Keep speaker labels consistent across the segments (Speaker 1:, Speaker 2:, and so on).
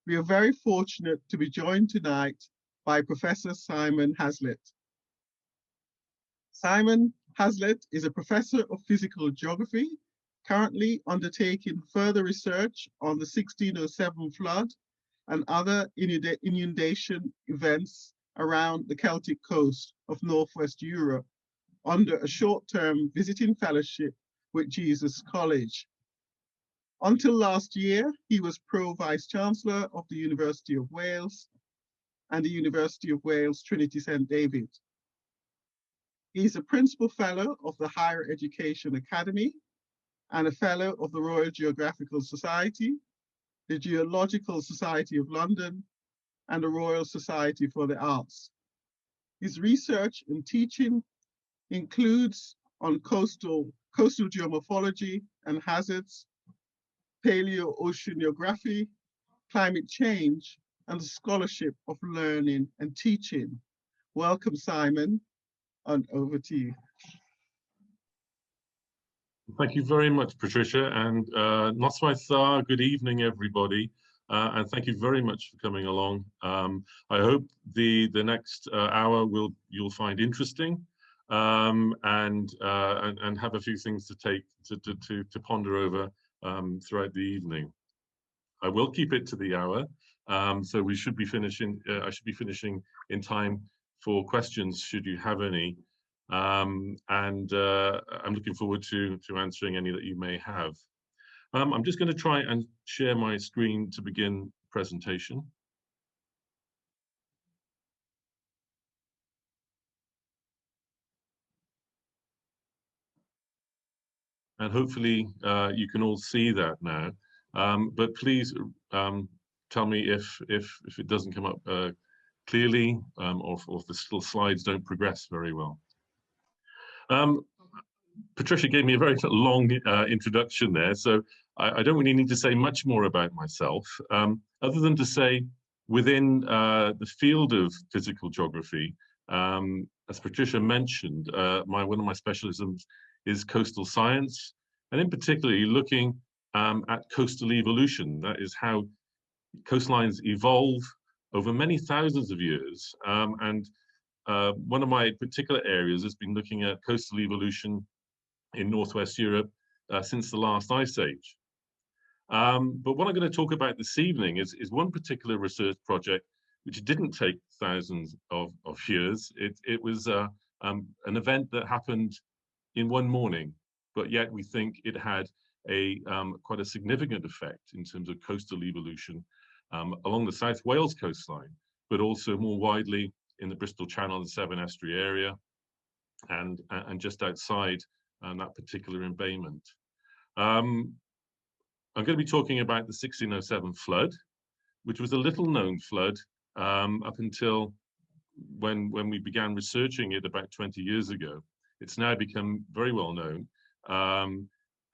Speaker 1: We are very fortunate to be joined tonight by Professor Simon Haslett. Simon Haslett is a professor of physical geography, currently undertaking further research on the 1607 flood and other inundation events around the Celtic coast of Northwest Europe under a short-term visiting fellowship with Jesus College. Until last year, he was Pro-Vice Chancellor of the University of Wales and the University of Wales Trinity St. David. He is a Principal Fellow of the Higher Education Academy and a Fellow of the Royal Geographical Society, the Geological Society of London, and the Royal Society for the Arts. His research and teaching includes on coastal geomorphology and hazards, paleoceanography, climate change, and the scholarship of learning and teaching. Welcome, Simon, and over to you.
Speaker 2: Thank you very much, Patricia, and Noswaith, good evening, everybody, and thank you very much for coming along. I hope the next hour you'll find interesting, and have a few things to ponder over throughout the evening. I will keep it to the hour, so we should be finishing. I should be finishing in time for questions, should you have any. I'm looking forward to answering any that you may have. I'm just going to try and share my screen to begin presentation. And hopefully you can all see that now. But please tell me if it doesn't come up clearly, or if the still slides don't progress very well. Patricia gave me a very long introduction there, so I don't really need to say much more about myself, other than to say within the field of physical geography, as Patricia mentioned, one of my specialisms is coastal science, and in particular looking at coastal evolution. That is how coastlines evolve over many thousands of years, and one of my particular areas has been looking at coastal evolution in Northwest Europe since the last ice age. But what I'm going to talk about this evening is one particular research project which didn't take thousands of years. It was an event that happened in one morning, but yet we think it had quite a significant effect in terms of coastal evolution along the South Wales coastline, but also more widely in the Bristol Channel and Severn Estuary area, and just outside that particular embayment. I'm going to be talking about the 1607 flood, which was a little known flood up until when we began researching it about 20 years ago. It's now become very well known.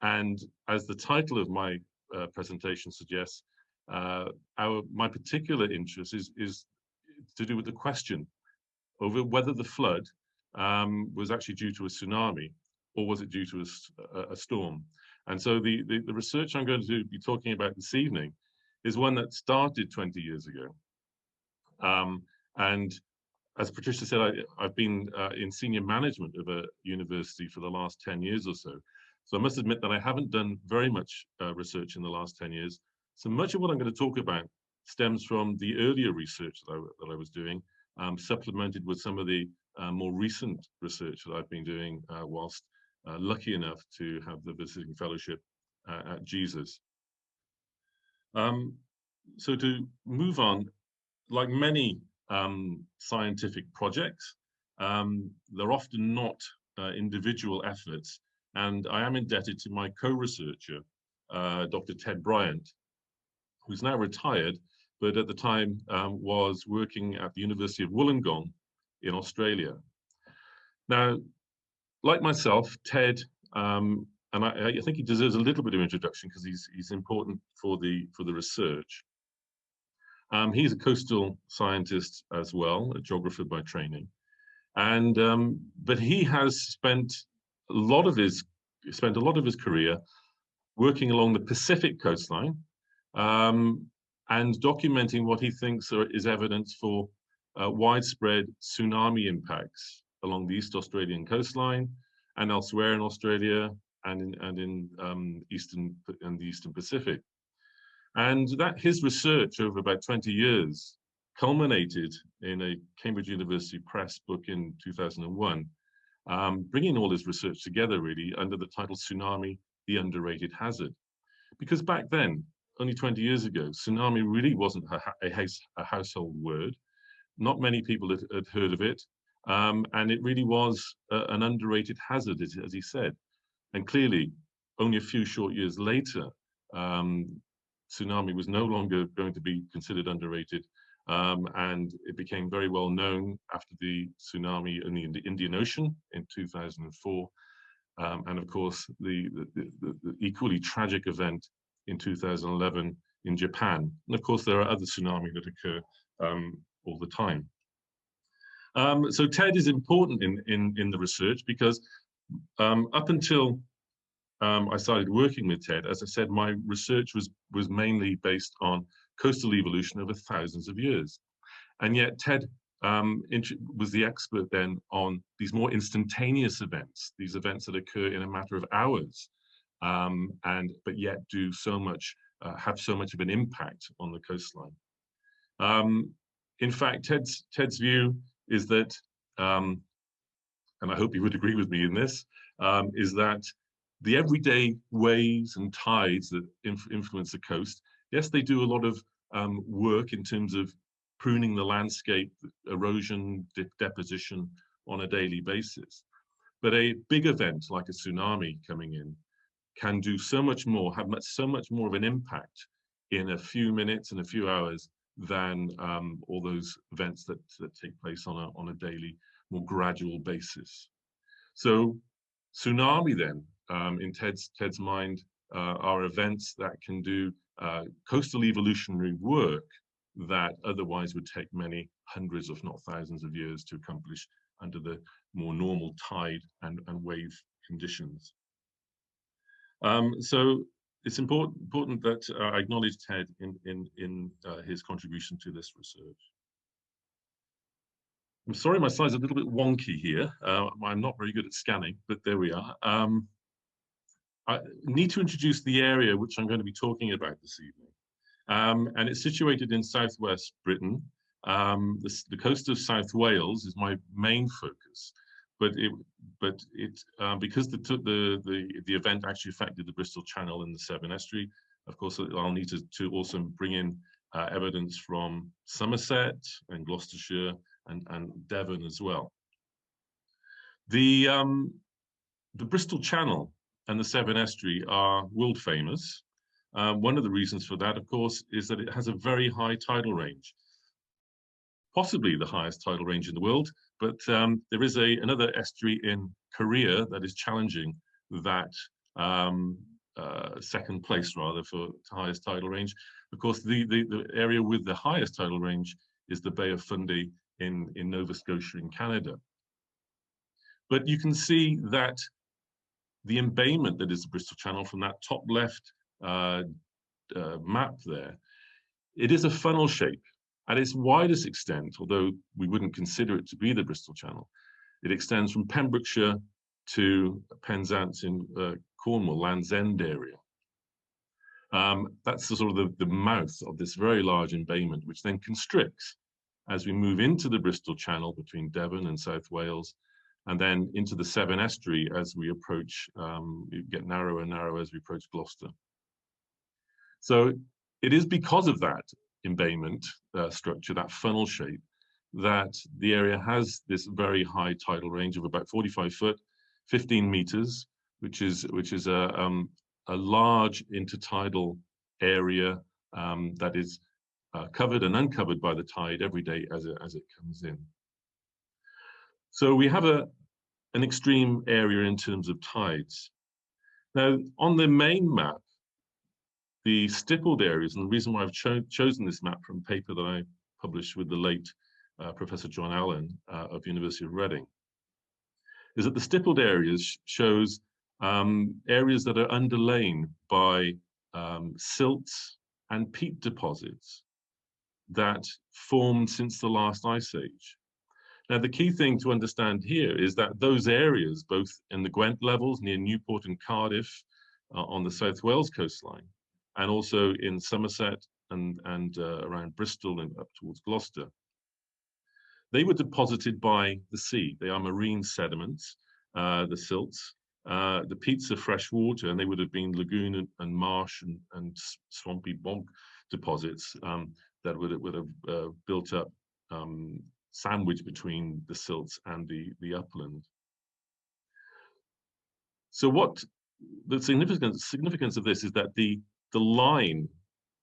Speaker 2: And as the title of my presentation suggests, my particular interest is to do with the question over whether the flood was actually due to a tsunami or was it due to a storm. And so the research I'm going to be talking about this evening is one that started 20 years ago. And as Patricia said, I've been in senior management of a university for the last 10 years or so. So I must admit that I haven't done very much research in the last 10 years. So much of what I'm going to talk about stems from the earlier research that I was doing, supplemented with some of the more recent research that I've been doing whilst lucky enough to have the visiting fellowship at Jesus. So to move on, like many scientific projects, they're often not individual efforts, and I am indebted to my co-researcher, Dr. Ted Bryant, who's now retired, but at the time was working at the University of Wollongong in Australia. Now, like myself, Ted, and I think he deserves a little bit of introduction because he's important for the research. He's a coastal scientist as well, a geographer by training, and but he has spent a lot of his career working along the Pacific coastline, and documenting what he thinks is evidence for widespread tsunami impacts along the East Australian coastline and elsewhere in Australia and in the Eastern Pacific. And that his research over about 20 years culminated in a Cambridge University Press book in 2001, bringing all his research together really under the title Tsunami, the Underrated Hazard. Because back then, only 20 years ago, tsunami really wasn't a household word. Not many people had heard of it. And it really was an underrated hazard, as he said. And clearly, only a few short years later, tsunami was no longer going to be considered underrated. And it became very well known after the tsunami in the Indian Ocean in 2004. And of course, the equally tragic event in 2011 in Japan. And of course, there are other tsunamis that occur all the time. So TED is important in the research because up until I started working with TED, as I said, my research was mainly based on coastal evolution over thousands of years. And yet TED was the expert then on these more instantaneous events, these events that occur in a matter of hours, but yet do so much, have so much of an impact on the coastline. In fact, Ted's view is that, and I hope you would agree with me in this, is that the everyday waves and tides that influence the coast, yes, they do a lot of work in terms of pruning the landscape, erosion, deposition on a daily basis. But a big event like a tsunami coming in can do so much more, have so much more of an impact in a few minutes and a few hours than all those events that take place on a daily, more gradual basis. So tsunami then, in Ted's mind, are events that can do coastal evolutionary work that otherwise would take many hundreds, if not thousands of years to accomplish under the more normal tide and wave conditions. So it's important that I acknowledge Ted in his contribution to this research. I'm sorry, my slide's a little bit wonky here. I'm not very good at scanning, but there we are. I need to introduce the area which I'm going to be talking about this evening. And it's situated in southwest Britain. The coast of South Wales is my main focus, because the event actually affected the Bristol Channel and the Severn Estuary. Of course, I'll need to also bring in evidence from Somerset and Gloucestershire and Devon as well. The Bristol Channel and the Severn Estuary are world famous. One of the reasons for that, of course, is that it has a very high tidal range, possibly the highest tidal range in the world, but there is another estuary in Korea that is challenging that second place, rather, for highest tidal range. Of course, the area with the highest tidal range is the Bay of Fundy in Nova Scotia in Canada. But you can see that the embayment that is the Bristol Channel from that top left map there, it is a funnel shape. At its widest extent, although we wouldn't consider it to be the Bristol Channel, it extends from Pembrokeshire to Penzance in Cornwall, Land's End area. That's the mouth of this very large embayment, which then constricts as we move into the Bristol Channel between Devon and South Wales, and then into the Severn Estuary as we approach, get narrower and narrower as we approach Gloucester. So it is because of that embayment structure, that funnel shape, that the area has this very high tidal range of about 45 foot, 15 meters, which is a large intertidal area that is covered and uncovered by the tide every day as it comes in. So we have an extreme area in terms of tides. Now, on the main map, the stippled areas, and the reason why I've chosen this map from a paper that I published with the late Professor John Allen of the University of Reading, is that the stippled areas shows areas that are underlain by silts and peat deposits that formed since the last ice age. Now, the key thing to understand here is that those areas, both in the Gwent levels near Newport and Cardiff on the South Wales coastline, and also in Somerset and around Bristol and up towards Gloucester, they were deposited by the sea. They are marine sediments, the silts. The peats are fresh water, and they would have been lagoon and marsh and swampy bog deposits that would have built up sandwiched between the silts and the upland. So what the significance of this is that the line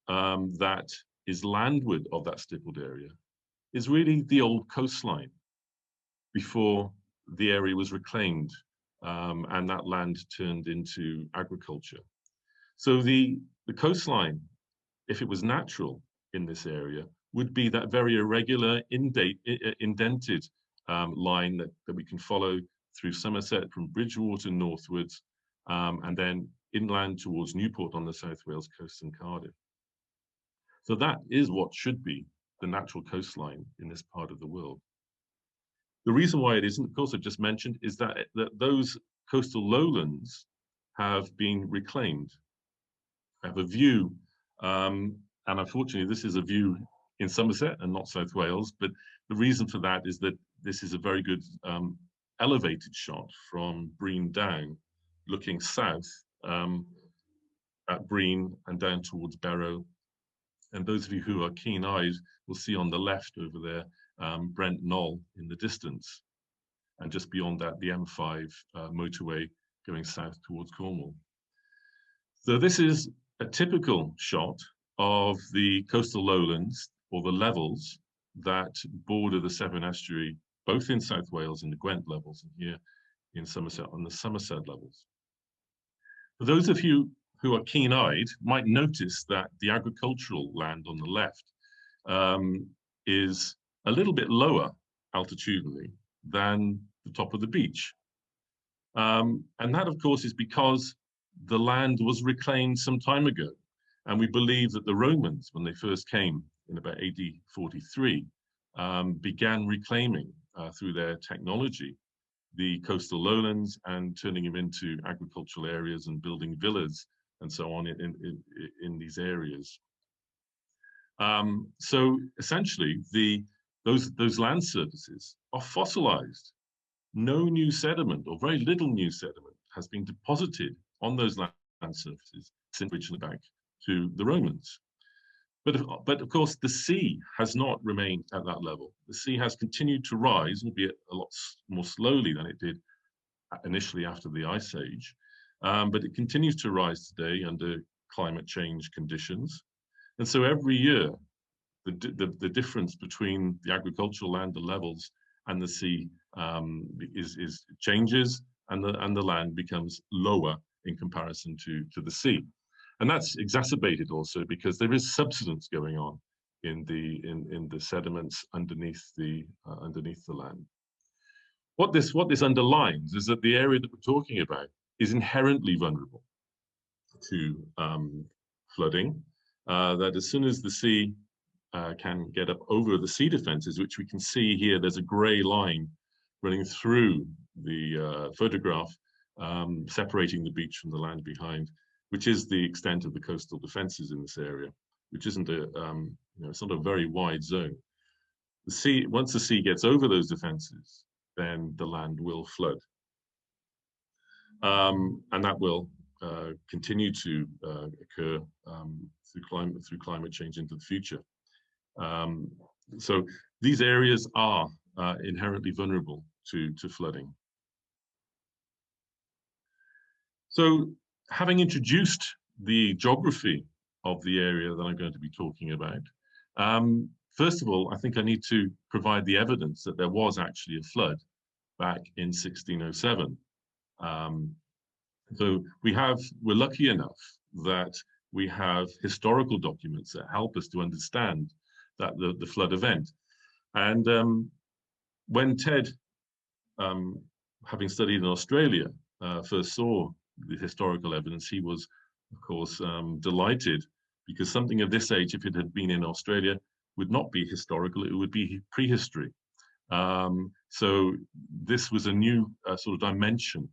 Speaker 2: that is landward of that stippled area is really the old coastline before the area was reclaimed and that land turned into agriculture. So the coastline, if it was natural in this area, would be that very irregular, indented line that we can follow through Somerset from Bridgewater northwards, and then inland towards Newport on the South Wales coast and Cardiff. So that is what should be the natural coastline in this part of the world. The reason why it isn't, of course, I just mentioned, is that those coastal lowlands have been reclaimed. I have a view, and unfortunately this is a view in Somerset and not South Wales, but the reason for that is that this is a very good elevated shot from Breen down, looking south at Breen and down towards Barrow. And those of you who are keen-eyed will see on the left over there Brent Knoll in the distance, and just beyond that the M5 motorway going south towards Cornwall. So this is a typical shot of the coastal lowlands, or the levels that border the Severn estuary, both in South Wales in the Gwent levels and here in Somerset on the Somerset levels. For those of you who are keen-eyed might notice that the agricultural land on the left is a little bit lower altitudinally than the top of the beach. And that, of course, is because the land was reclaimed some time ago. And we believe that the Romans, when they first came in about AD 43, began reclaiming through their technology the coastal lowlands and turning them into agricultural areas and building villas and so on in these areas. So essentially, those land surfaces are fossilized. No new sediment, or very little new sediment, has been deposited on those land surfaces since originally back to the Romans. But of course, the sea has not remained at that level. The sea has continued to rise, albeit a lot more slowly than it did initially after the Ice Age. But it continues to rise today under climate change conditions. And so every year, the difference between the agricultural land, the levels, and the sea changes, and the land becomes lower in comparison to the sea. And that's exacerbated also because there is subsidence going on in the sediments underneath the land. What this underlines is that the area that we're talking about is inherently vulnerable to flooding. That as soon as the sea can get up over the sea defences, which we can see here, there's a grey line running through the photograph, separating the beach from the land behind, which is the extent of the coastal defences in this area, which isn't it's not a very wide zone. The sea, once the sea gets over those defences, then the land will flood, and that will continue to occur through climate change into the future. So these areas are inherently vulnerable to flooding. So, having introduced the geography of the area that I'm going to be talking about, first of all, I think I need to provide the evidence that there was actually a flood back in 1607. So we're lucky enough that we have historical documents that help us to understand that the flood event. And when Ted, having studied in Australia, first saw the historical evidence, he was, of course, delighted because something of this age, if it had been in Australia, would not be historical, it would be prehistory. So this was a new sort of dimension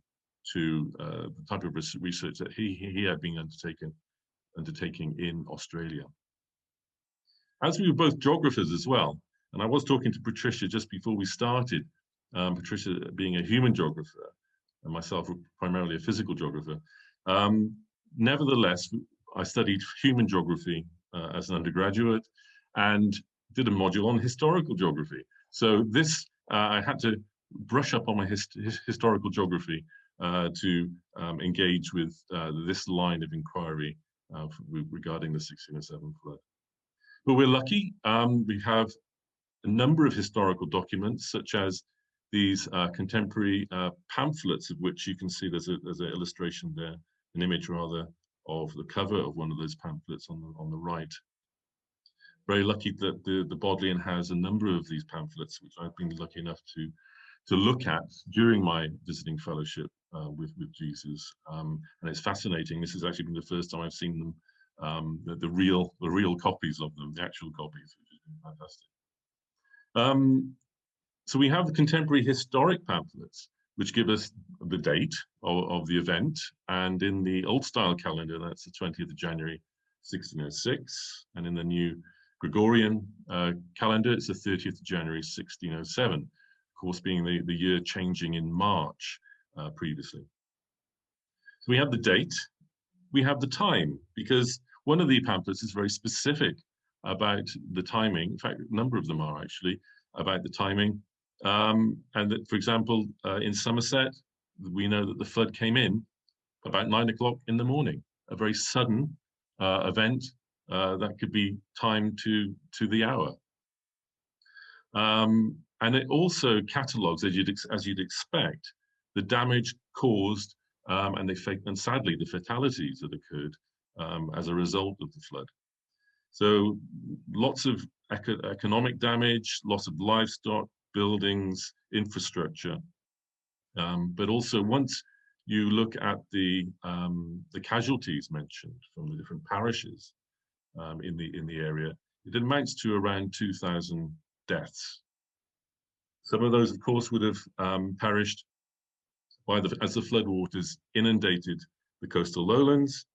Speaker 2: to the type of research that he had been undertaking in Australia. As we were both geographers as well, and I was talking to Patricia just before we started, Patricia being a human geographer, and myself primarily a physical geographer. Nevertheless, I studied human geography as an undergraduate and did a module on historical geography. So this, I had to brush up on my historical geography to engage with this line of inquiry regarding the 1607 flood. But we're lucky, we have a number of historical documents, such as these contemporary pamphlets, of which you can see there's an illustration there, an image rather, of the cover of one of those pamphlets on the right. Very lucky that the Bodleian has a number of these pamphlets, which I've been lucky enough to look at during my visiting fellowship with Jesus, and it's fascinating. This has actually been the first time I've seen them, the real copies of them, the actual copies, which has been fantastic. So we have the contemporary historic pamphlets, which give us the date of the event, and in the old style calendar, that's the 20th of January 1606, and in the new Gregorian calendar, it's the 30th of January 1607, of course being the year changing in March previously. So we have the date, we have the time, because one of the pamphlets is very specific about the timing. In fact, a number of them are actually about the timing. And that, for example, in Somerset, we know that the flood came in about 9 o'clock in the morning, a very sudden event that could be timed to the hour. And it also catalogues, as you'd expect, the damage caused and sadly the fatalities that occurred as a result of the flood. So lots of economic damage, loss of livestock, buildings, infrastructure, but also once you look at the casualties mentioned from the different parishes in the area, it amounts to around 2,000 deaths. Some of those, of course, would have perished as the floodwaters inundated the coastal lowlands.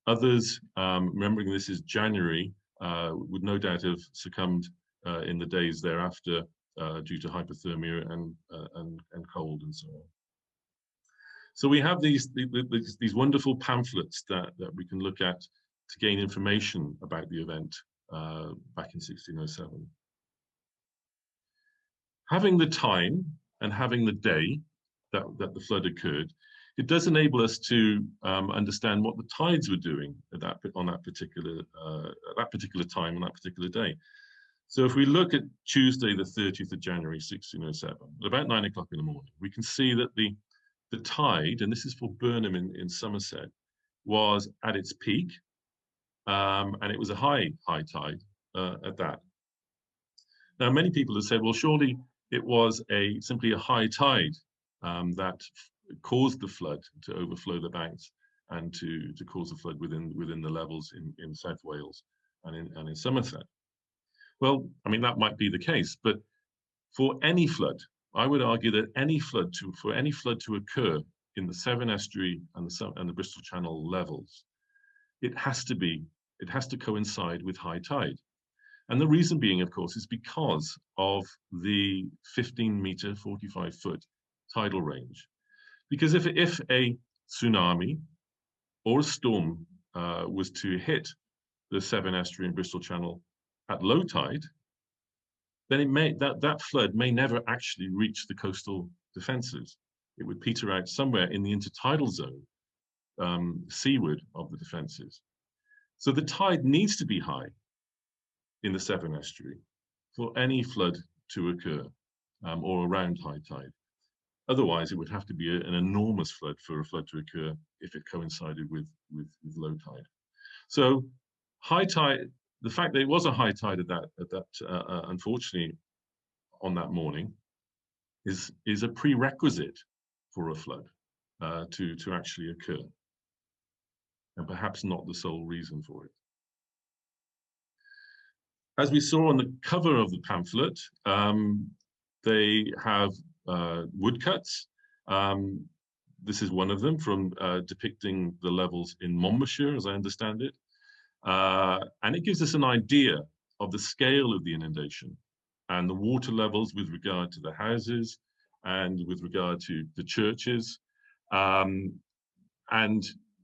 Speaker 2: Others, remembering this is January, would no doubt have succumbed in the days thereafter due to hypothermia and cold and so on. So we have these wonderful pamphlets that we can look at to gain information about the event back in 1607. Having the time and having the day that the flood occurred, it does enable us to understand what the tides were doing at that particular time on that particular day. So if we look at Tuesday, the 30th of January, 1607, at about 9 o'clock in the morning, we can see that the tide, and this is for Burnham in Somerset, was at its peak, and it was a high tide at that. Now, many people have said, well, surely it was simply a high tide that caused the flood to overflow the banks and to cause the flood within the levels in South Wales and in Somerset. Well, I mean, that might be the case, but for any flood, I would argue that for any flood to occur in the Severn Estuary and the Bristol Channel levels, it has to coincide with high tide. And the reason being, of course, is because of the 15-meter, 45-foot tidal range. Because if a tsunami or a storm was to hit the Severn Estuary and Bristol Channel at low tide, then that flood may never actually reach the coastal defences. It would peter out somewhere in the intertidal zone, seaward of the defences. So the tide needs to be high in the Severn Estuary for any flood to occur, or around high tide. Otherwise, it would have to be an enormous flood for a flood to occur if it coincided with low tide. So high tide, the fact that it was a high tide at that unfortunately on that morning is a prerequisite for a flood to actually occur, and perhaps not the sole reason for it. As we saw on the cover of the pamphlet, they have woodcuts. This is one of them from depicting the levels in Monmouthshire, as I understand it. And it gives us an idea of the scale of the inundation and the water levels with regard to the houses and with regard to the churches, and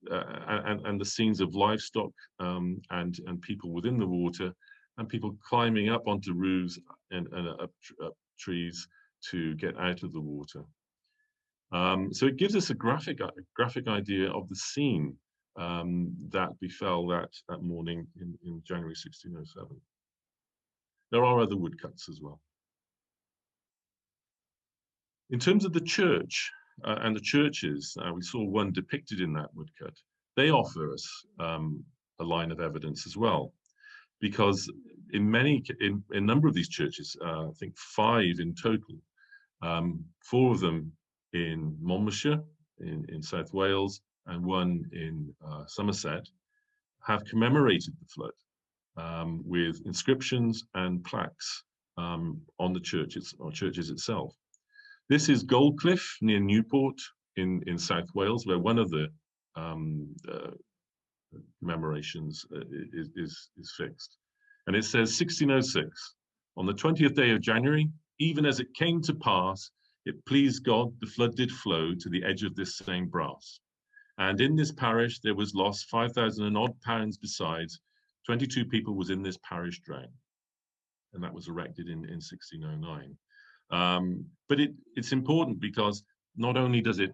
Speaker 2: the scenes of livestock and people within the water, and people climbing up onto roofs and up trees to get out of the water. So it gives us a graphic idea of the scene that befell that morning in January 1607. There are other woodcuts as well. In terms of the church and the churches, we saw one depicted in that woodcut. They offer us a line of evidence as well, because in a number of these churches, I think 5 in total, 4 of them in Monmouthshire, in South Wales, and 1 in Somerset, have commemorated the flood with inscriptions and plaques on the churches itself. This is Goldcliff near Newport in South Wales, where one of the commemorations is fixed. And it says 1606, on the 20th day of January, even as it came to pass, it pleased God, the flood did flow to the edge of this same brass. And in this parish there was lost 5,000 and odd pounds besides. 22 people was in this parish drowned. And that was erected in 1609. But it's important because not only does it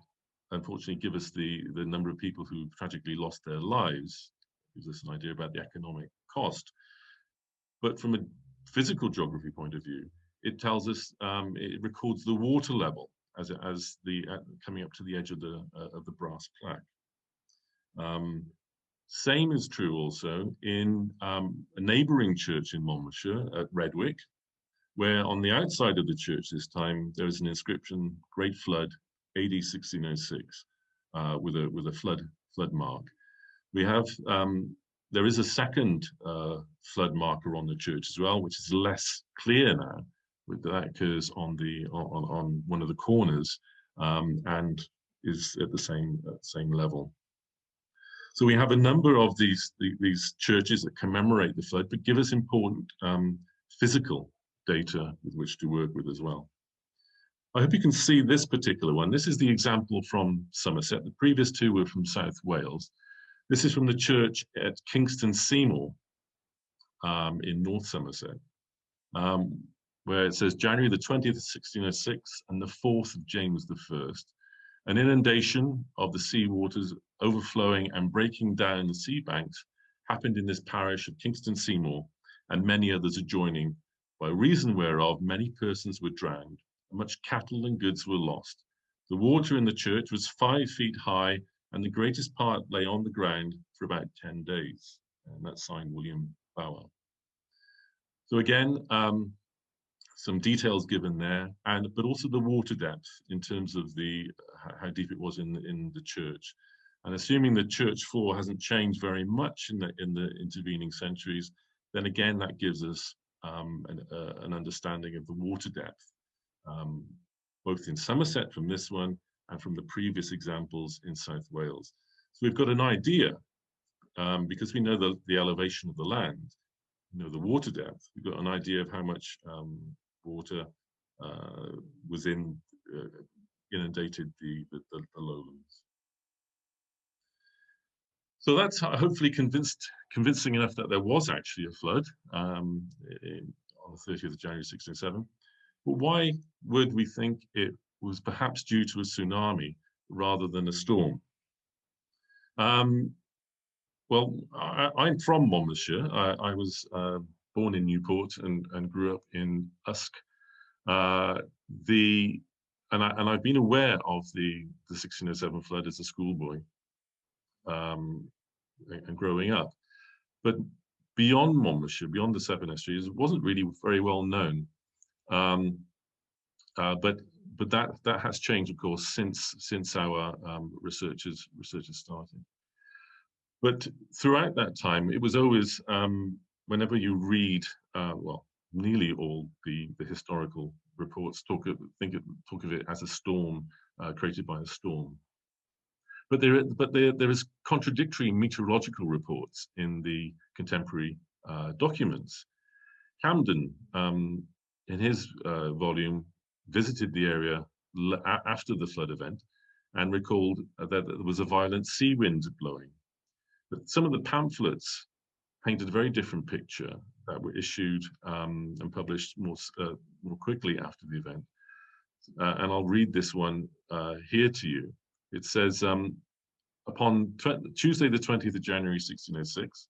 Speaker 2: unfortunately give us the number of people who tragically lost their lives, gives us an idea about the economic cost, but from a physical geography point of view, it tells us, it records the water level as coming up to the edge of the brass plaque. Same is true also in a neighbouring church in Monmouthshire at Redwick, where on the outside of the church this time there is an inscription, Great Flood, AD 1606, with a flood mark. We have there is a second flood marker on the church as well, which is less clear now. That occurs on one of the corners and is at the same level. So we have a number of these churches that commemorate the flood, but give us important physical data with which to work with as well. I hope you can see this particular one. This is the example from Somerset. The previous 2 were from South Wales. This is from the church at Kingston Seymour in North Somerset, where it says January the 20th, 1606, and the 4th of James I. An inundation of the sea waters overflowing and breaking down the sea banks happened in this parish of Kingston Seymour and many others adjoining, by reason whereof many persons were drowned, and much cattle and goods were lost. The water in the church was 5 feet high, and the greatest part lay on the ground for about 10 days. And that's signed William Bower. So again, some details given there, but also the water depth in terms of how deep it was in the church. And assuming the church floor hasn't changed very much in the intervening centuries, then again that gives us an understanding of the water depth, both in Somerset from this one and from the previous examples in South Wales. So we've got an idea, because we know the elevation of the land, the water depth, we've got an idea of how much water was inundated the lowlands. So that's hopefully convincing enough that there was actually a flood on the 30th of January 1607. But why would we think it was perhaps due to a tsunami rather than a storm? Well, I'm from Monmouthshire. I was born in Newport and grew up in Usk. And I've been aware of the 1607 flood as a schoolboy and growing up. But beyond Monmouthshire, beyond the Severn Estuary, it wasn't really very well known. But that has changed, of course, since our researchers started. But throughout that time, it was always whenever you read, well, nearly all the historical reports talk of it as a storm created by a storm. But there is contradictory meteorological reports in the contemporary documents. Camden, in his volume, visited the area after the flood event and recalled that there was a violent sea wind blowing. But some of the pamphlets painted a very different picture that were issued and published more quickly after the event. And I'll read this one here to you. It says, upon Tuesday, the 20th of January, 1606,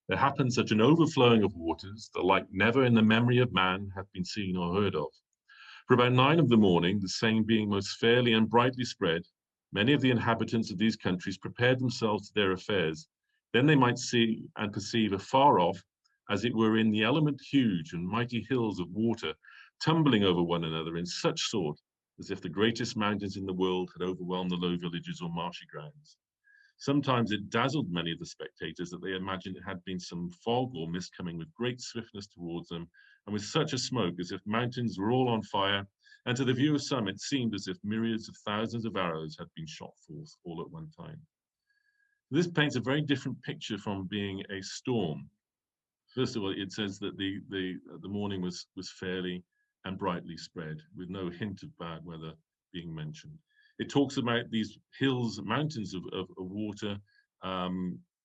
Speaker 2: there happened such an overflowing of waters that like never in the memory of man hath been seen or heard of. For about 9 of the morning, the same being most fairly and brightly spread, many of the inhabitants of these countries prepared themselves to their affairs. Then they might see and perceive afar off, as it were in the element huge and mighty hills of water, tumbling over one another in such sort as if the greatest mountains in the world had overwhelmed the low villages or marshy grounds. Sometimes it dazzled many of the spectators that they imagined it had been some fog or mist coming with great swiftness towards them, and with such a smoke as if mountains were all on fire, and to the view of some it seemed as if myriads of thousands of arrows had been shot forth all at one time. This paints a very different picture from being a storm. First of all, it says that the morning was fairly and brightly spread, with no hint of bad weather being mentioned. It talks about these hills, mountains of water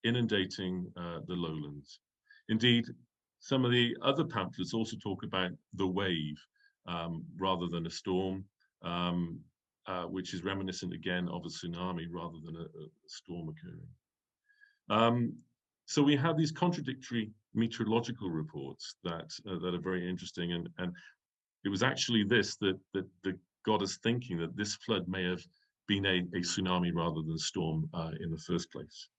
Speaker 2: inundating the lowlands. Indeed, some of the other pamphlets also talk about the wave rather than a storm, which is reminiscent again of a tsunami rather than a storm occurring. So we have these contradictory meteorological reports that are very interesting, and it was actually this that got us thinking that this flood may have been a tsunami rather than a storm in the first place.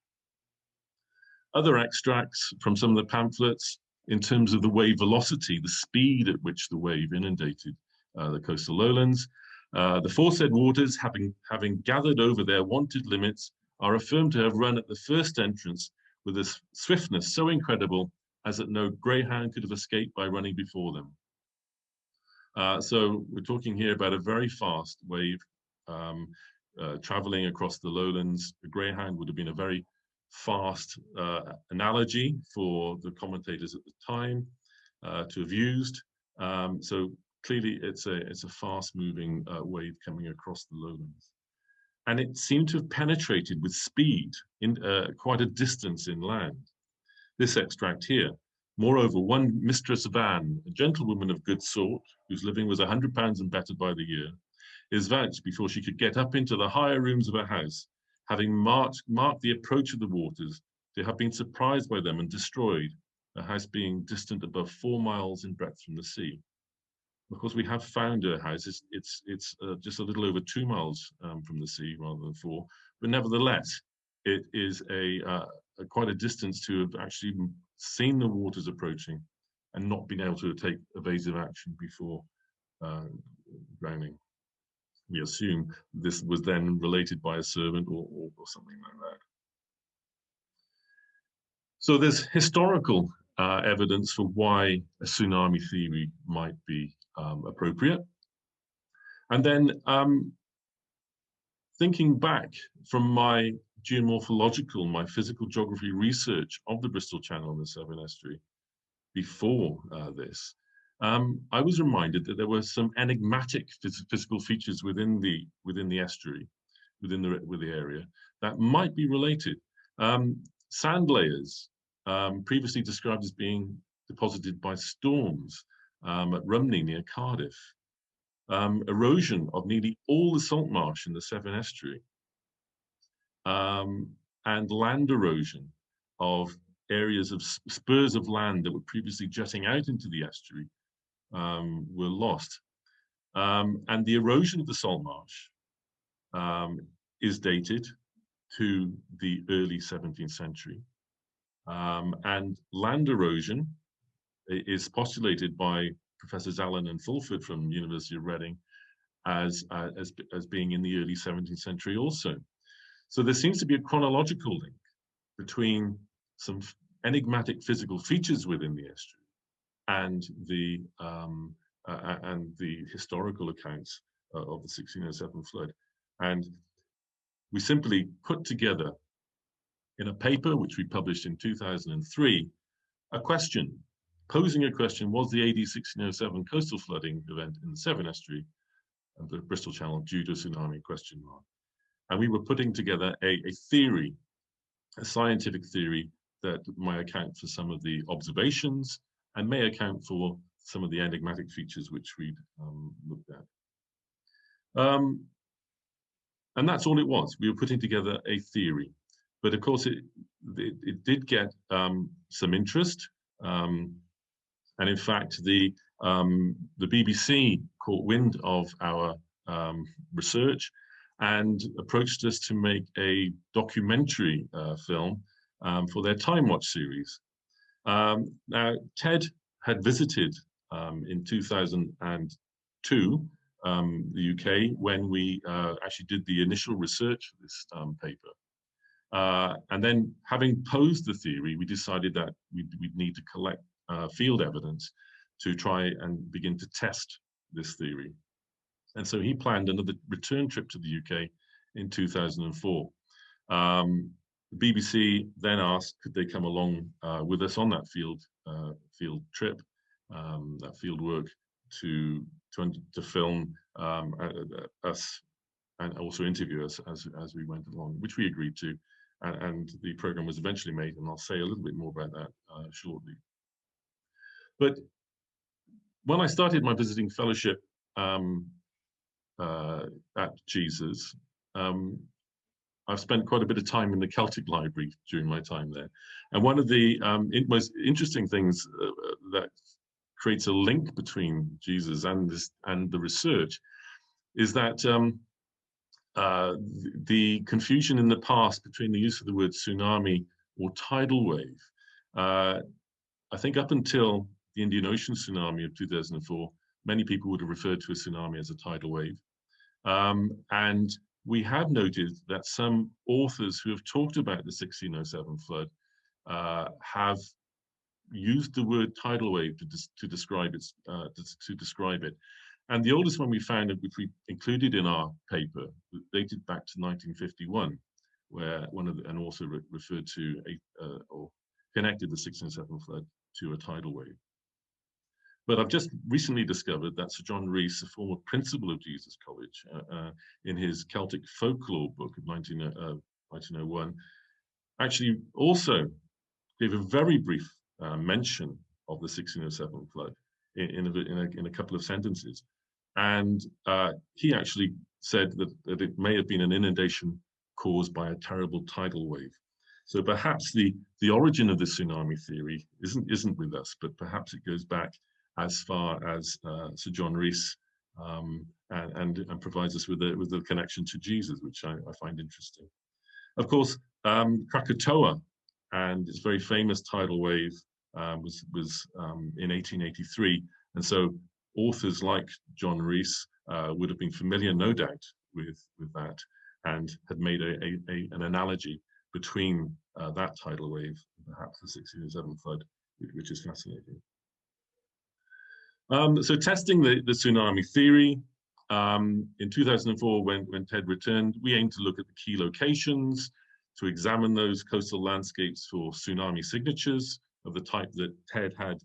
Speaker 2: Other extracts from some of the pamphlets in terms of the wave velocity, the speed at which the wave inundated the coastal lowlands. The foresaid waters, having gathered over their wonted limits, are affirmed to have run at the first entrance with a swiftness so incredible as that no greyhound could have escaped by running before them. So we're talking here about a very fast wave traveling across the lowlands. The greyhound would have been a very fast analogy for the commentators at the time to have used. So clearly it's a fast-moving wave coming across the lowlands. And it seemed to have penetrated with speed in quite a distance inland. This extract here. Moreover, one Mistress Van, a gentlewoman of good sort, whose living was £100 and better by the year, is vouched before she could get up into the higher rooms of her house, having marked the approach of the waters, to have been surprised by them and destroyed, the house being distant above 4 miles in breadth from the sea. Of course, we have found her house. It's just a little over 2 miles from the sea rather than 4, but nevertheless, it is quite a distance to have actually seen the waters approaching and not been able to take evasive action before drowning. We assume this was then related by a servant or something like that. So there's historical evidence for why a tsunami theory might be appropriate. And then thinking back from my geomorphological, my physical geography research of the Bristol Channel and the Severn Estuary before this, I was reminded that there were some enigmatic physical features within the estuary, within the area, that might be related. Sand layers, previously described as being deposited by storms at Rumney near Cardiff. Erosion of nearly all the salt marsh in the Severn Estuary, and land erosion of areas of spurs of land that were previously jutting out into the estuary were lost. And the erosion of the salt marsh is dated to the early 17th century. And land erosion is postulated by Professors Allen and Fulford from the University of Reading as being in the early 17th century also. So there seems to be a chronological link between some enigmatic physical features within the estuary and the historical accounts of the 1607 flood. And we simply put together in a paper which we published in 2003 a question, posing a question: was the AD 1607 coastal flooding event in the Severn estuary and the Bristol Channel due to a tsunami? And we were putting together a theory, a scientific theory that may account for some of the observations and may account for some of the enigmatic features which we'd looked at. And that's all it was. We were putting together a theory. But of course, it did get some interest. And in fact, the BBC caught wind of our research and approached us to make a documentary film for their Time Watch series. Now, Ted had visited in 2002 the UK when we actually did the initial research for this paper. And then, having posed the theory, we decided that we'd need to collect field evidence to try and begin to test this theory. And so he planned another return trip to the UK in 2004. The BBC then asked, could they come along with us on that field trip, that field work, to film us and also interview us as we went along, which we agreed to. And the program was eventually made, and I'll say a little bit more about that shortly. But when I started my visiting fellowship at Jesus, I've spent quite a bit of time in the Celtic Library during my time there. And one of the most interesting things that creates a link between Jesus and the research is that the confusion in the past between the use of the word tsunami or tidal wave. I think up until the Indian Ocean tsunami of 2004, many people would have referred to a tsunami as a tidal wave. And we have noted that some authors who have talked about the 1607 flood have used the word tidal wave to describe it. And the oldest one we found, which we included in our paper, dated back to 1951, where an author referred to or connected the 1607 flood to a tidal wave. But I've just recently discovered that Sir John Rees, a former principal of Jesus College, in his Celtic folklore book of 1901, actually also gave a very brief mention of the 1607 flood in a couple of sentences. And he actually said that it may have been an inundation caused by a terrible tidal wave. So perhaps the origin of the tsunami theory isn't with us, but perhaps it goes back as far as Sir John Rees and provides us with a connection to Jesus, which I find interesting. Of course, Krakatoa and its very famous tidal wave was in 1883, and so authors like John Rees would have been familiar, no doubt, with that, and had made an analogy between that tidal wave and perhaps the 1607 flood, which is fascinating. So testing the tsunami theory, in 2004, when Ted returned, we aimed to look at the key locations, to examine those coastal landscapes for tsunami signatures of the type that Ted had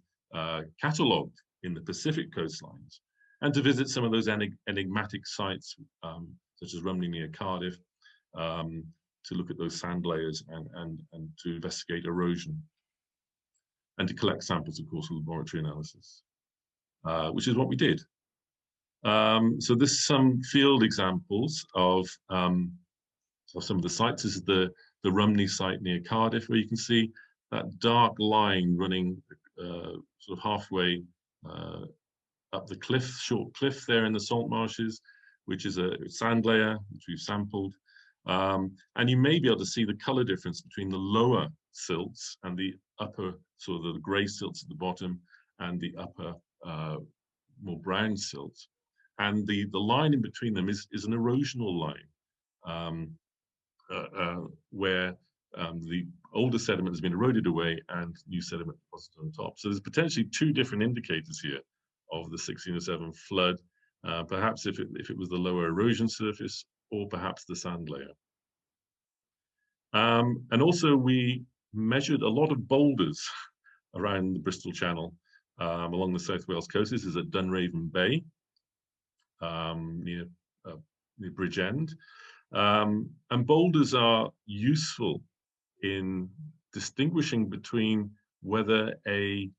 Speaker 2: catalogued in the Pacific coastlines, and to visit some of those enigmatic sites, such as Rumney near Cardiff, to look at those sand layers and to investigate erosion, and to collect samples, of course, for laboratory analysis, which is what we did. So there's some field examples of some of the sites. This is the Rumney site near Cardiff, where you can see that dark line running sort of halfway up the cliff, short cliff there in the salt marshes, which is a sand layer which we've sampled. And you may be able to see the color difference between the lower silts and the upper, sort of the gray silts at the bottom, and the upper more brown silts. And the line in between them is an erosional line, where the older sediment has been eroded away and new sediment deposited on top. So there's potentially two different indicators here of the 1607 flood, perhaps if it was the lower erosion surface or perhaps the sand layer. And also we measured a lot of boulders around the Bristol Channel along the South Wales coast. This is at Dunraven Bay, near Bridgend. And boulders are useful in distinguishing between whether a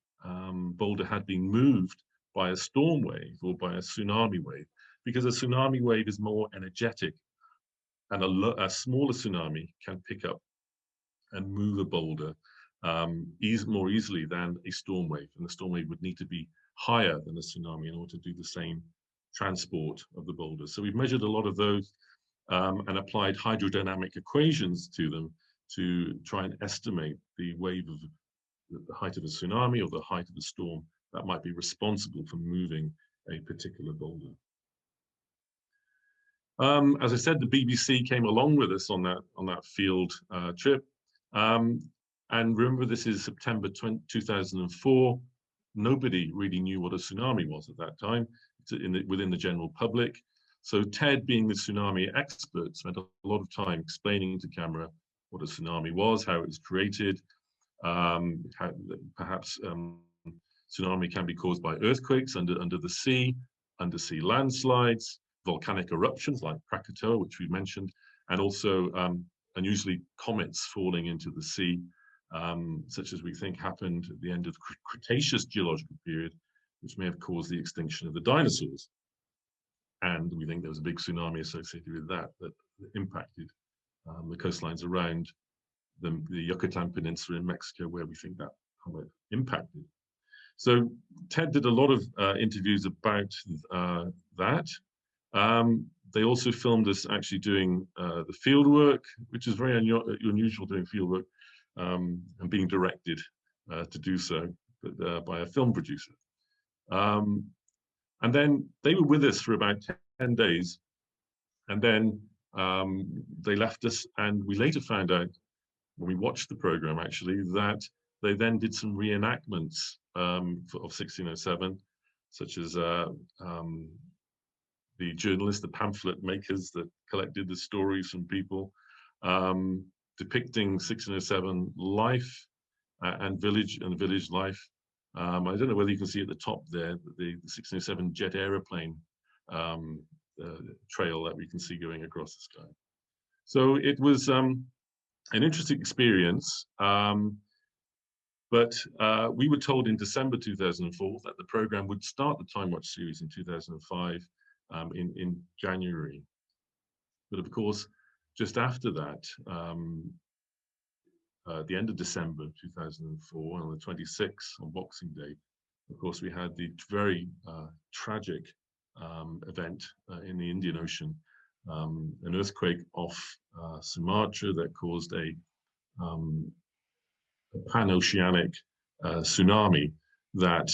Speaker 2: boulder had been moved by a storm wave or by a tsunami wave, because a tsunami wave is more energetic, and a smaller tsunami can pick up and move a boulder more easily than a storm wave. And the storm wave would need to be higher than a tsunami in order to do the same transport of the boulders. So we've measured a lot of those and applied hydrodynamic equations to them to try and estimate the wave of the height of a tsunami or the height of a storm that might be responsible for moving a particular boulder. As I said, the BBC came along with us on that field trip. And remember, this is September 2004. Nobody really knew what a tsunami was at that time within the general public. So Ted, being the tsunami expert, spent a lot of time explaining to camera what a tsunami was, how it was created, how perhaps tsunami can be caused by earthquakes under the sea, undersea landslides, volcanic eruptions like Krakatoa, which we mentioned, and also unusually comets falling into the sea, such as we think happened at the end of the Cretaceous geological period, which may have caused the extinction of the dinosaurs. And we think there was a big tsunami associated with that impacted the coastlines around the Yucatan Peninsula in Mexico, where we think that comet impacted. So Ted did a lot of interviews about that. They also filmed us actually doing the field work, which is very unusual, doing field work and being directed to do so by a film producer. And then they were with us for about 10 days. And then they left us, and we later found out, when we watched the program actually, that they then did some reenactments of 1607, such as the journalists, the pamphlet makers that collected the stories from people, depicting 1607 life and village life. I don't know whether you can see at the top there, the 1607 jet aeroplane trail that we can see going across the sky. So it was an interesting experience, but we were told in December 2004 that the program would start the Time Watch series in 2005 in January. But of course, just after that, at the end of December 2004, on the 26th, on Boxing Day, of course, we had the very tragic event in the Indian Ocean, an earthquake off Sumatra that caused a pan-oceanic tsunami that,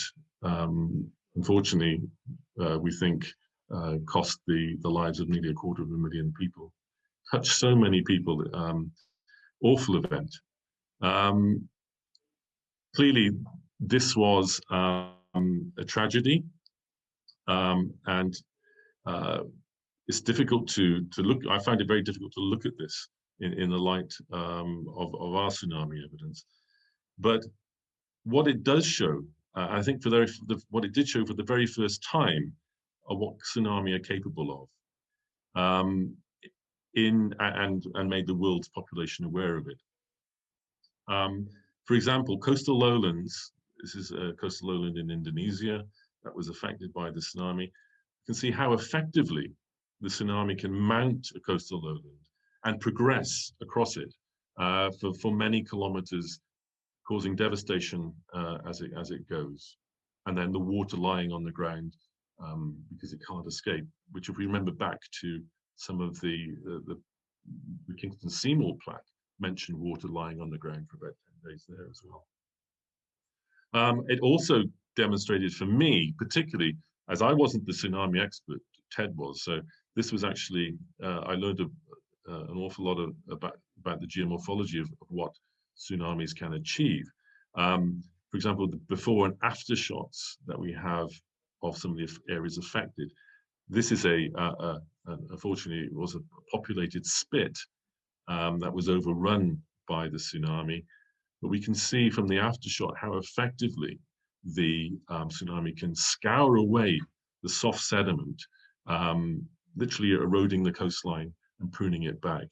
Speaker 2: unfortunately, we think cost the lives of nearly 250,000 people. Touched so many people, awful event. Clearly, this was a tragedy, and it's difficult to look. I find it very difficult to look at this in the light of our tsunami evidence. But what it does show, I think, what it did show for the very first time, are what tsunami are capable of, and made the world's population aware of it. For example, coastal lowlands. This is a coastal lowland in Indonesia that was affected by the tsunami. You can see how effectively the tsunami can mount a coastal lowland and progress across it for many kilometers, causing devastation as it goes. And then the water lying on the ground because it can't escape, which, if we remember back to some of the Kingston Seymour plaque, mentioned water lying on the ground for about 10 days there as well. It also demonstrated for me, particularly, as I wasn't the tsunami expert, Ted was, so this was actually, I learned an awful lot about the geomorphology of what tsunamis can achieve. For example, the before and after shots that we have of some of the areas affected. This is unfortunately, it was a populated spit that was overrun by the tsunami. But we can see from the aftershot how effectively the tsunami can scour away the soft sediment, literally eroding the coastline and pruning it back.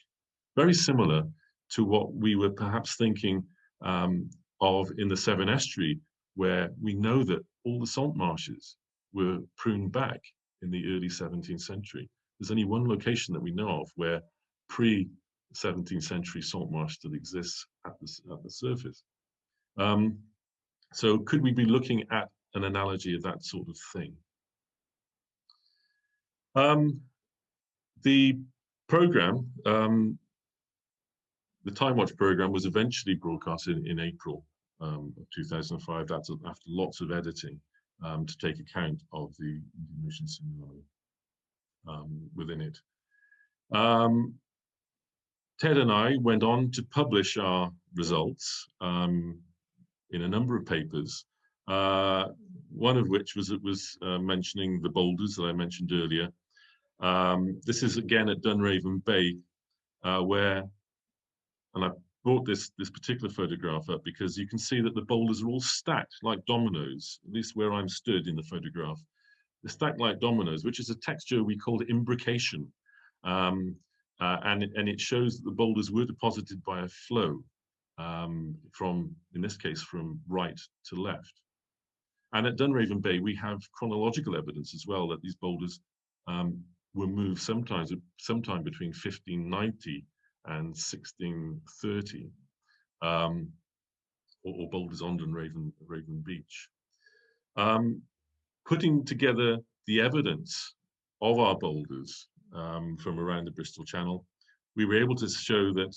Speaker 2: Very similar to what we were perhaps thinking of in the Severn Estuary, where we know that all the salt marshes were pruned back in the early 17th century. There's only one location that we know of where pre-17th century salt marsh still exists at the surface. So could we be looking at an analogy of that sort of thing? The program, the Time Watch program, was eventually broadcast in April of 2005. That's after lots of editing to take account of the Indian Ocean tsunami within it. Ted and I went on to publish our results in a number of papers, one of which was mentioning the boulders that I mentioned earlier. This is again at Dunraven Bay, where, and I brought this particular photograph up because you can see that the boulders are all stacked like dominoes, at least where I'm stood in the photograph. They're stacked like dominoes, which is a texture we call imbrication. And it shows that the boulders were deposited by a flow from, in this case, from right to left. And at Dunraven Bay, we have chronological evidence as well that these boulders were moved sometime between 1590 and 1630, or boulders on Dunraven Beach. Putting together the evidence of our boulders from around the Bristol Channel, we were able to show that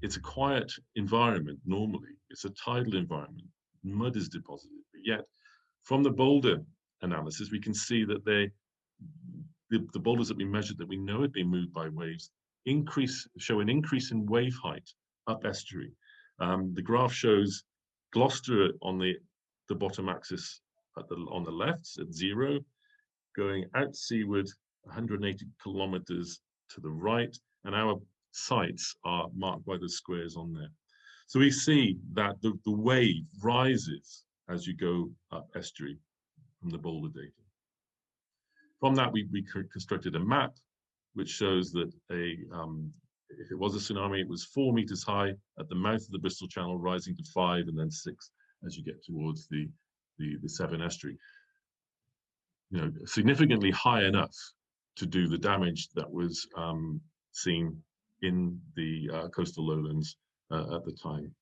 Speaker 2: it's a quiet environment normally. It's a tidal environment. Mud is deposited, but yet from the boulder analysis, we can see that the boulders that we measured that we know had been moved by waves show an increase in wave height up estuary. The graph shows Gloucester on the bottom axis on the left at 0, going out seaward 180 kilometers to the right, and our sites are marked by the squares on there. So we see that the wave rises as you go up estuary from the boulder data. From that, we constructed a map which shows that if it was a tsunami, it was 4 meters high at the mouth of the Bristol Channel, rising to 5 and then 6 as you get towards the Severn Estuary. You know, significantly high enough to do the damage that was seen in the coastal lowlands at the time.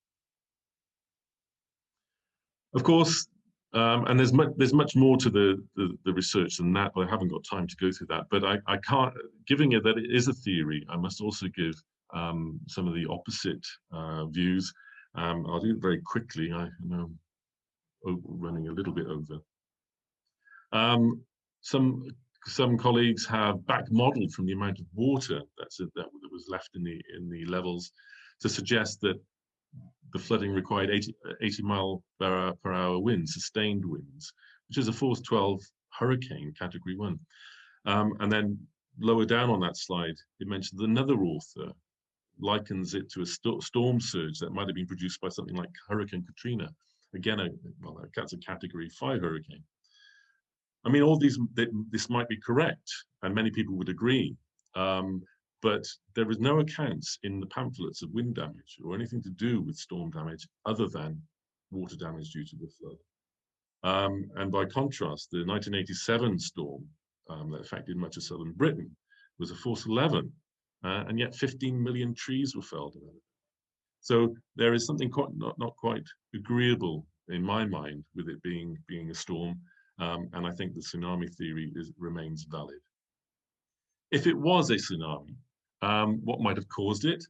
Speaker 2: Of course, and there's much more to the research than that, but I haven't got time to go through that. But I can't, giving it that it is a theory, I must also give some of the opposite views. I'll do it very quickly. I know I'm running a little bit over. Some colleagues have back modeled from the amount of water that was left in the levels to suggest that the flooding required 80 mile per hour winds, sustained winds, which is a force 12 hurricane, category 1. And then lower down on that slide, it mentions another author likens it to a storm surge that might have been produced by something like Hurricane Katrina. Again, that's a category 5 hurricane. I mean, all these, this might be correct, and many people would agree, but there is no accounts in the pamphlets of wind damage or anything to do with storm damage other than water damage due to the flood. And by contrast, the 1987 storm that affected much of southern Britain was a force 11, and yet 15 million trees were felled. So there is something not quite agreeable in my mind with it being a storm. And I think the tsunami theory remains valid. If it was a tsunami, what might have caused it?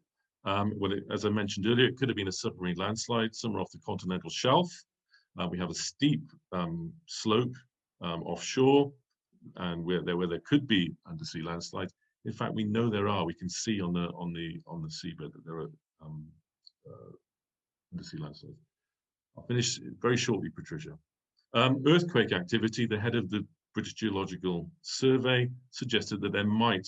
Speaker 2: Well, as I mentioned earlier, it could have been a submarine landslide somewhere off the continental shelf. We have a steep slope offshore, and where there could be undersea landslides. In fact, we know there are. We can see on the seabed that there are undersea landslides. I'll finish very shortly, Patricia. Earthquake activity. The head of the British Geological Survey suggested that there might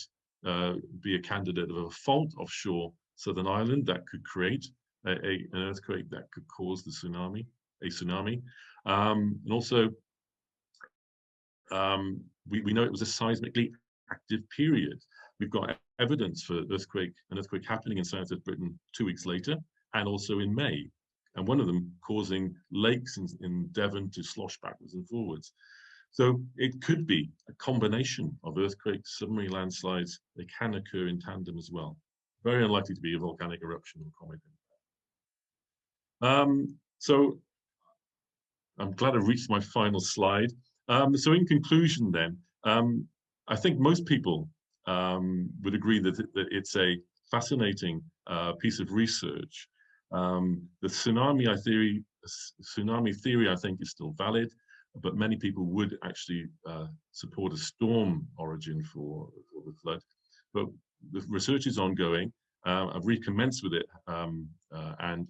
Speaker 2: be a candidate of a fault offshore Southern Ireland that could create an earthquake that could cause a tsunami. And also, we know it was a seismically active period. We've got evidence for an earthquake happening in South of Britain 2 weeks later, and also in May, and one of them causing lakes in Devon to slosh backwards and forwards. So it could be a combination of earthquakes, submarine landslides. They can occur in tandem as well. Very unlikely to be a volcanic eruption or comet impact. So I'm glad I've reached my final slide. So in conclusion then, I think most people would agree that it's a fascinating piece of research. The tsunami theory, I think, is still valid, but many people would actually support a storm origin for the flood. But the research is ongoing. I've recommenced with it, and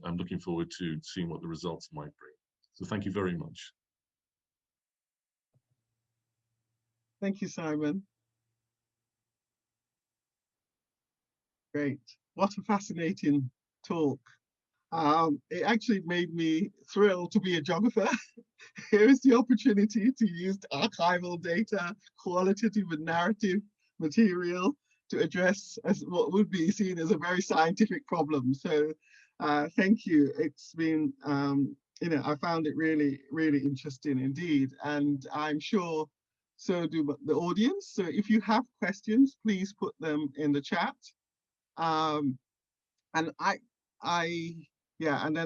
Speaker 2: I'm looking forward to seeing what the results might bring. So thank you very much.
Speaker 1: Thank you, Simon. Great. What a fascinating talk. It actually made me thrilled to be a geographer. Here is the opportunity to use archival data, qualitative and narrative material to address as what would be seen as a very scientific problem. So thank you. It's been, I found it really, really interesting indeed. And I'm sure so do the audience. So if you have questions, please put them in the chat. And then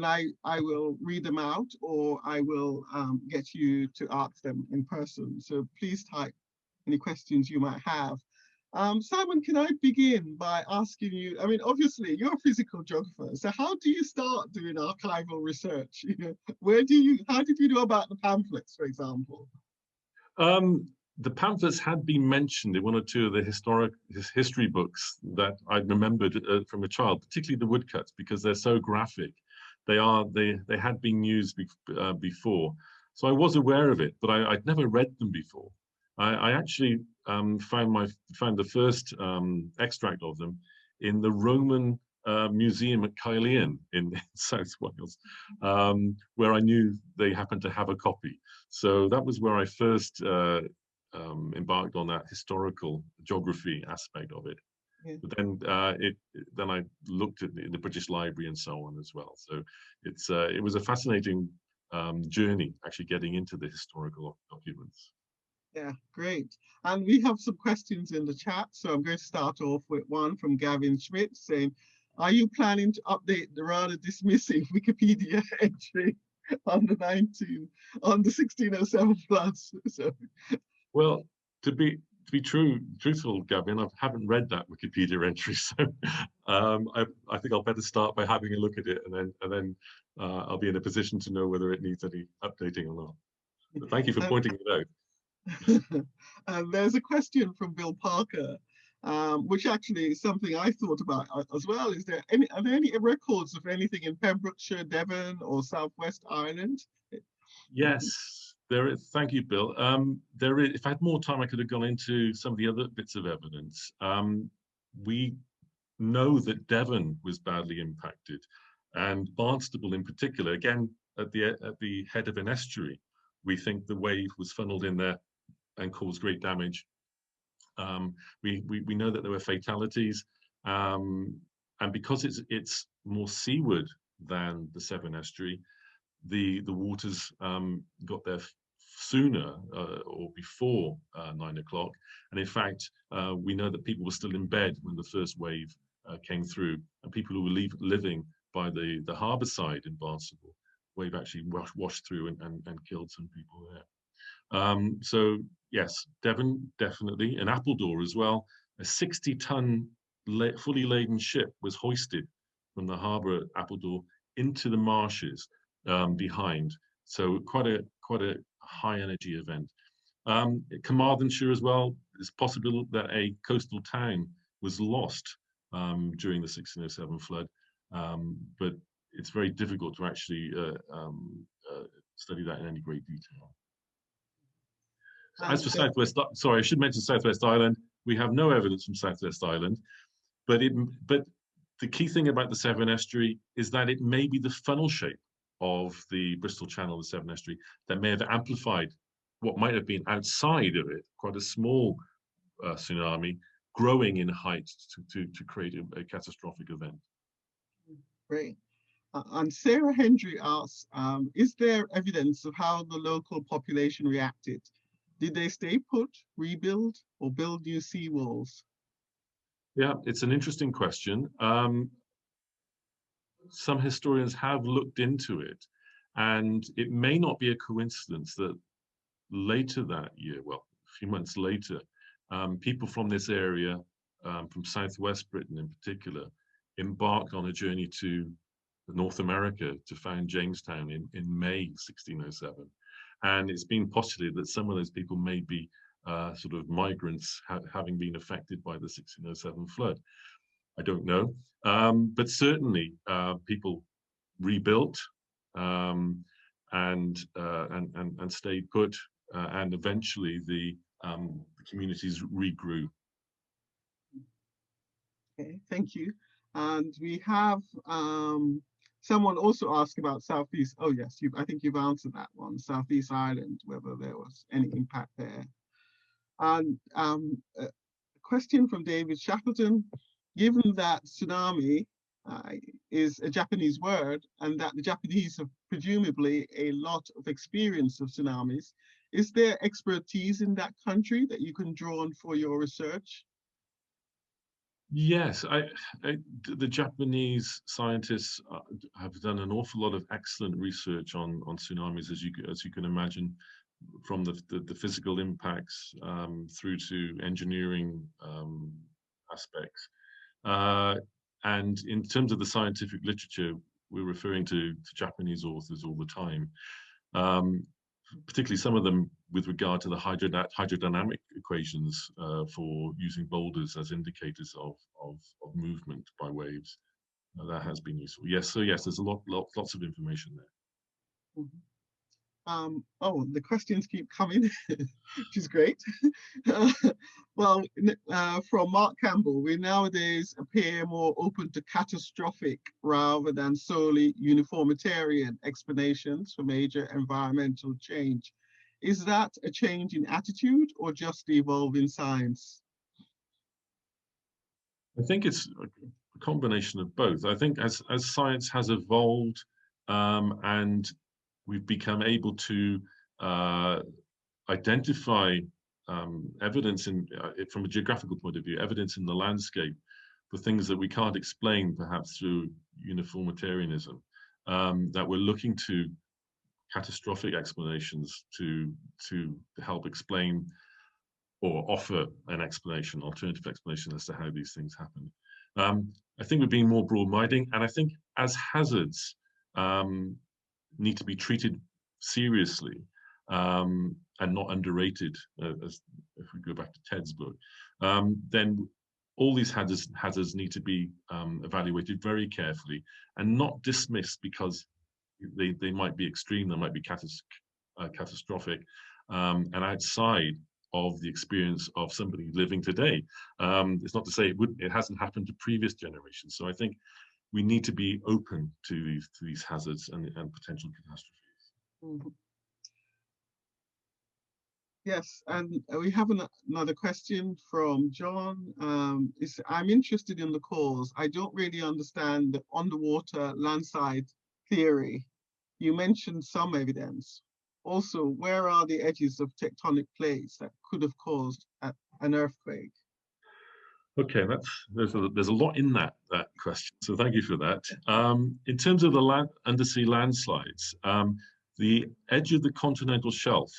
Speaker 1: I will read them out, or I will get you to ask them in person. So please type any questions you might have. Simon, can I begin by asking you, I mean, obviously you're a physical geographer, so how do you start doing archival research? How did you know about the pamphlets, for example?
Speaker 2: The pamphlets had been mentioned in one or two of the history books that I remembered from a child, particularly the woodcuts, because they're so graphic. They had been used before, so I was aware of it, but I'd never read them before. I actually found the first extract of them in the Roman Museum at Caerleon in South Wales, where I knew they happened to have a copy. So that was where I first embarked on that historical geography aspect of it. Yeah. But then I looked at the British Library and so on as well. So it was a fascinating journey actually getting into the historical documents.
Speaker 1: Yeah, great. And we have some questions in the chat. So I'm going to start off with one from Gavin Schmidt saying, are you planning to update the rather dismissive Wikipedia entry on the 1607 floods? So.
Speaker 2: Well, to be truthful, Gavin, I haven't read that Wikipedia entry, so I think I'll better start by having a look at it, and then I'll be in a position to know whether it needs any updating or not. But thank you for pointing it out.
Speaker 1: And there's a question from Bill Parker, which actually is something I thought about as well. Are there any records of anything in Pembrokeshire, Devon, or Southwest Ireland?
Speaker 2: Yes, there is. Thank you, Bill. There is. If I had more time, I could have gone into some of the other bits of evidence. We know that Devon was badly impacted, and Barnstable in particular. Again, at the head of an estuary, we think the wave was funneled in there and caused great damage. We know that there were fatalities, and because it's more seaward than the Severn estuary, the waters got there sooner or before 9 o'clock, and in fact we know that people were still in bed when the first wave came through, and people who were living by the harbour side in Barnstable, wave actually washed through and killed some people there. So yes, Devon definitely, and Appledore as well. A 60-ton fully laden ship was hoisted from the harbour at Appledore into the marshes behind. So quite a high energy event. Carmarthenshire as well. It's possible that a coastal town was lost during the 1607 flood, but it's very difficult to actually study that in any great detail. As for Southwest, sorry, I should mention Southwest Island. We have no evidence from Southwest Island, but the key thing about the Severn Estuary is that it may be the funnel shape of the Bristol Channel, the Severn Estuary, that may have amplified what might have been outside of it, quite a small tsunami, growing in height to create a catastrophic event.
Speaker 1: Great. And Sarah Hendry asks, is there evidence of how the local population reacted? Did they stay put, rebuild, or build new seawalls?
Speaker 2: Yeah, it's an interesting question. Some historians have looked into it, and it may not be a coincidence that later that year, well, a few months later, people from this area, from southwest Britain in particular, embarked on a journey to North America to found Jamestown in May 1607. And it's been postulated that some of those people may be sort of migrants having been affected by the 1607 flood. I don't know, but certainly people rebuilt and stayed put, and eventually the communities regrew.
Speaker 1: Okay, thank you. And we have someone also asked about Southeast. Oh yes, I think you've answered that one. Southeast Island, whether there was any impact there. And a question from David Shackleton: given that tsunami is a Japanese word and that the Japanese have presumably a lot of experience of tsunamis, is there expertise in that country that you can draw on for your research?
Speaker 2: Yes, the Japanese scientists have done an awful lot of excellent research on tsunamis, as you can imagine, from the physical impacts through to engineering aspects. And in terms of the scientific literature, we're referring to Japanese authors all the time, particularly some of them with regard to the hydrodynamic equations for using boulders as indicators of movement by waves. That has been useful. Yes, so yes, there's lots of information there.
Speaker 1: Mm-hmm. Oh, the questions keep coming, which is great. Well, from Mark Campbell, we nowadays appear more open to catastrophic rather than solely uniformitarian explanations for major environmental change. Is that a change in attitude or just the evolving science?
Speaker 2: I think it's a combination of both. I think as science has evolved and we've become able to identify evidence from a geographical point of view, evidence in the landscape for things that we can't explain perhaps through uniformitarianism, that we're looking to catastrophic explanations to help explain or offer an explanation, alternative explanation as to how these things happen. I think we're being more broad-minded, and I think as hazards need to be treated seriously and not underrated, as if we go back to Ted's book, then all these hazards need to be evaluated very carefully and not dismissed because they might be extreme, they might be catastrophic, and outside of the experience of somebody living today. It's not to say it hasn't happened to previous generations. So I think we need to be open to these hazards and potential catastrophes.
Speaker 1: Mm-hmm. Yes, and we have another question from John. I'm interested in the cause. I don't really understand the underwater landslide theory. You mentioned some evidence. Also, where are the edges of tectonic plates that could have caused an earthquake?
Speaker 2: Okay, there's a lot in that question, so thank you for that. In terms of the undersea landslides, the edge of the continental shelf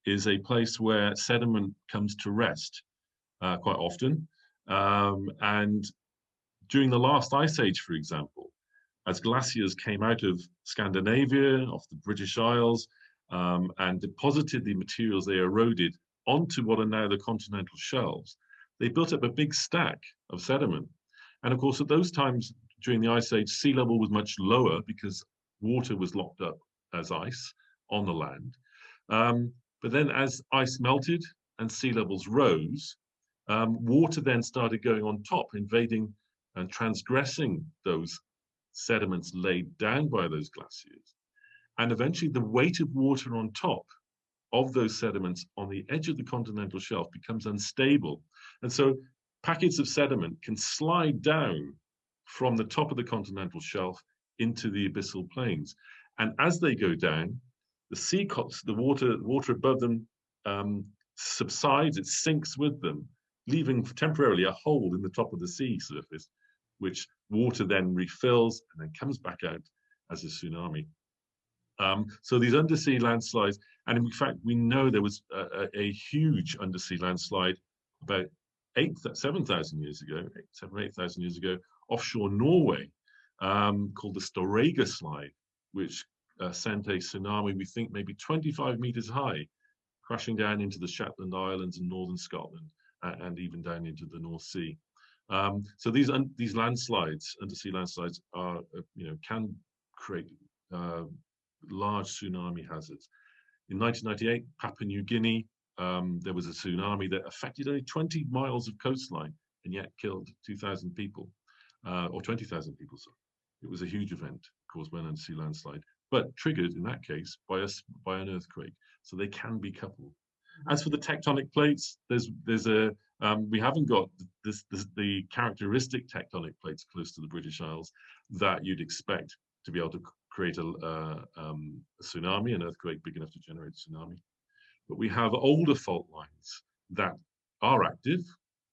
Speaker 2: is a place where sediment comes to rest quite often. And during the last ice age, for example, as glaciers came out of Scandinavia, off the British Isles, and deposited the materials they eroded onto what are now the continental shelves, they built up a big stack of sediment. And of course, at those times during the Ice Age, sea level was much lower because water was locked up as ice on the land. But then as ice melted and sea levels rose, water then started going on top, invading and transgressing those sediments laid down by those glaciers. And eventually the weight of water on top of those sediments on the edge of the continental shelf becomes unstable. And so packets of sediment can slide down from the top of the continental shelf into the abyssal plains. And as they go down, the sea coats, the water above them subsides, it sinks with them, leaving temporarily a hole in the top of the sea surface, which water then refills and then comes back out as a tsunami. So these undersea landslides, and in fact, we know there was a huge undersea landslide about 7,000 years ago, 8,000 years ago, offshore Norway, called the Storegga slide, which sent a tsunami, we think maybe 25 meters high, crashing down into the Shetland Islands and northern Scotland, and even down into the North Sea. So these landslides, undersea landslides, are can create large tsunami hazards. In 1998, Papua New Guinea, there was a tsunami that affected only 20 miles of coastline and yet killed 2,000 people, or 20,000 people. Sorry. It was a huge event caused by an undersea landslide, but triggered in that case by an earthquake. So they can be coupled. As for the tectonic plates, we haven't got the characteristic tectonic plates close to the British Isles that you'd expect to be able to create a tsunami, an earthquake big enough to generate a tsunami. But we have older fault lines that are active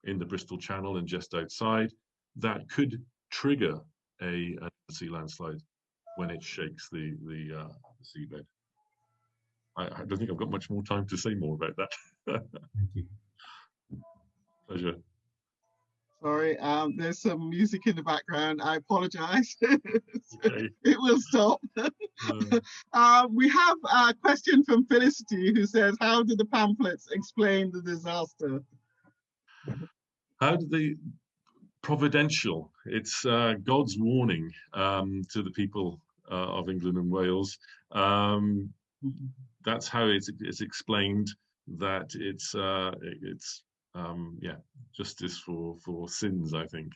Speaker 2: in the Bristol Channel and just outside that could trigger a sea landslide when it shakes the seabed. I don't think I've got much more time to say more about that.
Speaker 3: Thank you.
Speaker 2: Pleasure.
Speaker 1: Sorry, there's some music in the background. I apologize.
Speaker 2: Okay.
Speaker 1: It will stop. We have a question from Felicity who says, how did the pamphlets explain the disaster?
Speaker 2: How did they? Providential. It's God's warning to the people of England and Wales. That's how it's explained, that it's justice for sins, I think.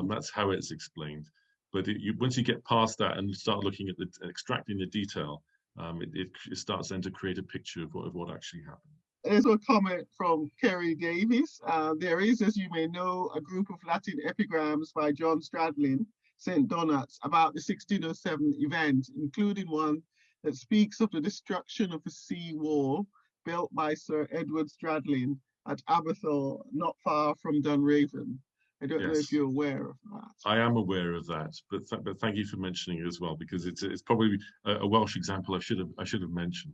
Speaker 2: That's how it's explained. But once you get past that and start looking at extracting the detail, it starts then to create a picture of what actually happened.
Speaker 1: There's a comment from Kerry Davies. There is, as you may know, a group of Latin epigrams by John Stradlin, St. Donat's, about the 1607 event, including one that speaks of the destruction of a sea wall built by Sir Edward Stradlin at Aberthorpe, not far from Dunraven. I don't know if you're aware of that. I am aware of that, but thank you for mentioning it as well, because it's probably a Welsh example I should have mentioned.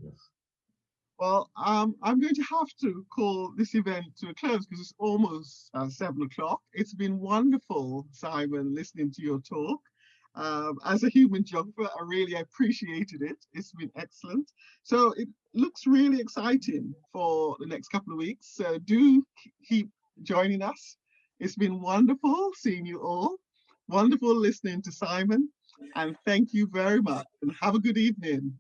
Speaker 1: Yes. Well, I'm going to have to call this event to a close because it's almost 7 o'clock. It's been wonderful, Simon, listening to your talk. As a human geographer, I really appreciated it. It's been excellent. So it looks really exciting for the next couple of weeks. So do keep joining us. It's been wonderful seeing you all. Wonderful listening to Simon. And thank you very much and have a good evening.